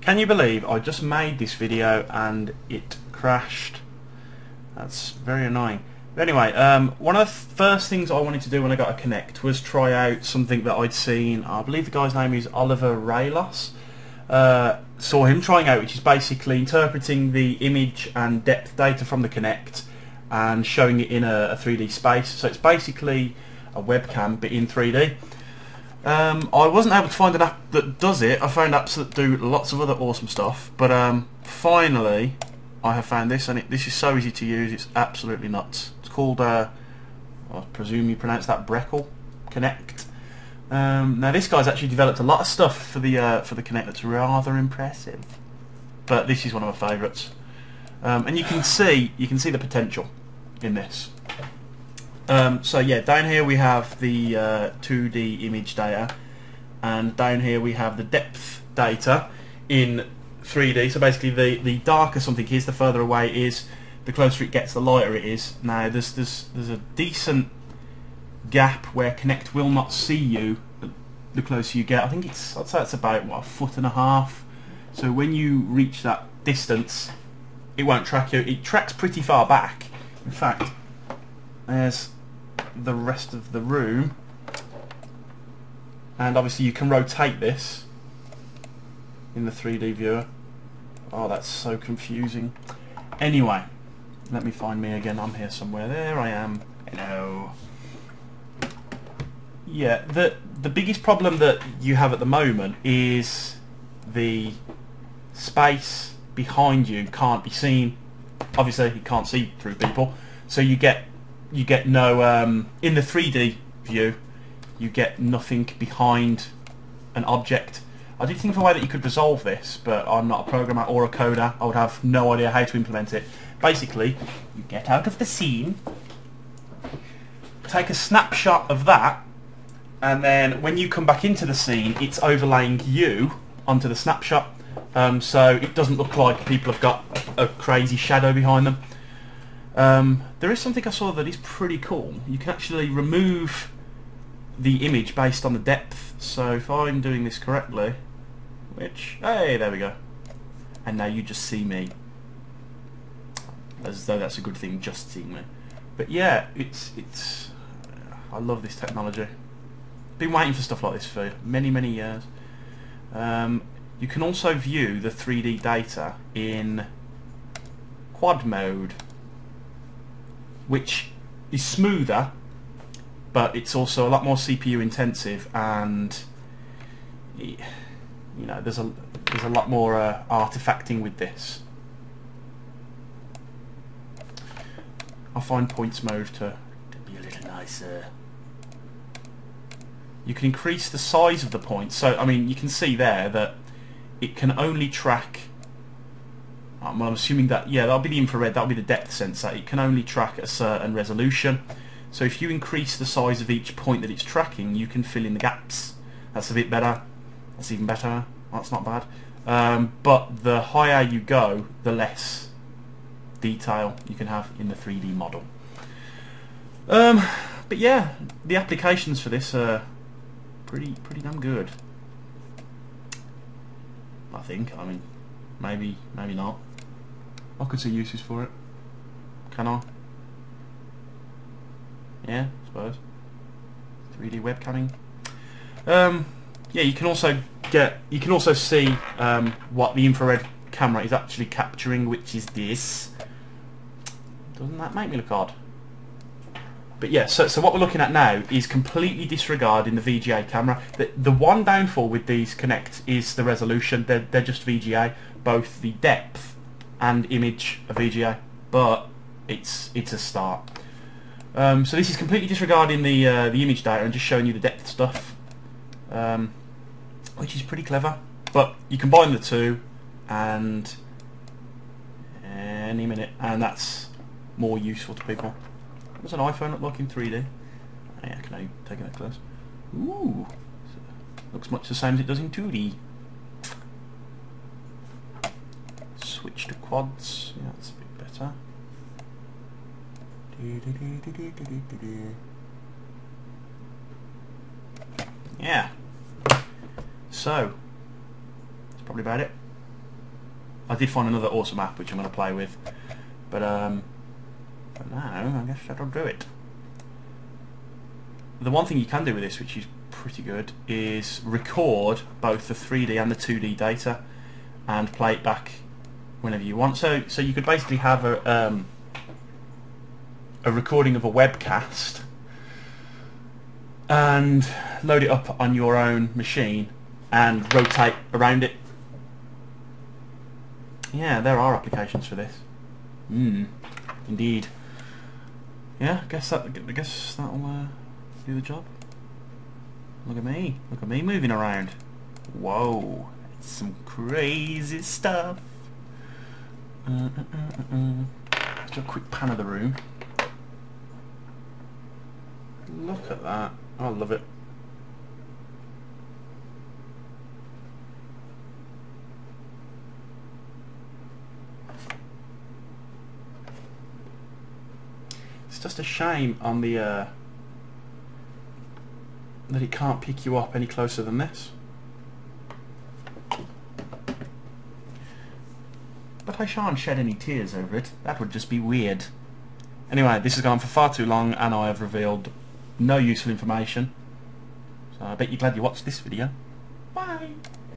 Can you believe I just made this video and it crashed? That's very annoying. But anyway, one of the first things I wanted to do when I got a Kinect was try out something that I'd seen. I believe the guy's name is Oliver Raylos. Saw him trying out, which is basically interpreting the image and depth data from the Kinect and showing it in a 3D space. So it's basically a webcam but in 3D. I wasn't able to find an app that does it. I found apps that do lots of other awesome stuff, but finally I have found this, and this is so easy to use, it's absolutely nuts. It's called, I presume you pronounce that Breckle Kinect. Now this guy's actually developed a lot of stuff for the Kinect that's rather impressive, but this is one of my favourites, and you can see the potential in this. So yeah, down here we have the 2D image data, and down here we have the depth data in 3D. So basically the darker something is, the further away it is, the closer it gets, the lighter it is. Now there's a decent gap where Kinect will not see you the closer you get. I think I'd say it's about, what, 1.5 feet. So when you reach that distance, it won't track you. It tracks pretty far back. In fact, there's the rest of the room, and obviously you can rotate this in the 3D viewer. Oh, that's so confusing. Anyway, let me find me again. I'm here somewhere. There I am. Hello. Yeah, the biggest problem that you have at the moment is the space behind you can't be seen. Obviously you can't see through people, so you get no in the 3D view you get nothing behind an object. I did think of a way that you could resolve this, but I'm not a programmer or a coder. I would have no idea how to implement it. Basically, you get out of the scene, take a snapshot of that, and then when you come back into the scene, it's overlaying you onto the snapshot, so it doesn't look like people have got a crazy shadow behind them. There is something I saw that is pretty cool. You can actually remove the image based on the depth. So if I'm doing this correctly, which, hey, there we go, and now you just see me, as though that's a good thing, just seeing me. But yeah, it's I love this technology. Been waiting for stuff like this for many years. You can also view the 3D data in quad mode, which is smoother, but it's also a lot more CPU intensive, and you know, there's a lot more artifacting with this. I find points mode to be a little nicer. You can increase the size of the points, so I mean you can see there that it can only track, well, I'm assuming that, yeah, that'll be the infrared, that'll be the depth sensor. It can only track a certain resolution. So if you increase the size of each point that it's tracking, you can fill in the gaps. That's a bit better. That's even better. That's not bad. But the higher you go, the less detail you can have in the 3D model. But yeah, the applications for this are pretty damn good, I think. I mean, maybe not. I could see uses for it. Can I? Yeah, I suppose. 3D webcamming. Yeah, you can also see what the infrared camera is actually capturing, which is this. Doesn't that make me look odd? But yeah, so what we're looking at now is completely disregarding the VGA camera. The one downfall with these Kinect is the resolution. They're just VGA. Both the depth and image are VGA, but it's a start. So this is completely disregarding the image data and just showing you the depth stuff, which is pretty clever. But you combine the two, and any minute, and that's more useful to people. What's an iPhone look like in 3D? Oh, yeah, can I take it close? Ooh, looks much the same as it does in 2D. Switch to quads. Yeah, that's a bit better. Yeah. So that's probably about it. I did find another awesome app which I'm going to play with, but now I guess that'll do it. The one thing you can do with this, which is pretty good, is record both the 3D and the 2D data and play it back whenever you want. So you could basically have a recording of a webcast and load it up on your own machine and rotate around it. Yeah, there are applications for this. Indeed. Yeah, I guess that'll do the job. Look at me moving around. Whoa, it's some crazy stuff. Let's do a quick pan of the room. Look at that. I love it. It's just a shame on the that it can't pick you up any closer than this. But I shan't shed any tears over it. That would just be weird. Anyway, this has gone for far too long and I have revealed no useful information. So I bet you're glad you watched this video. Bye!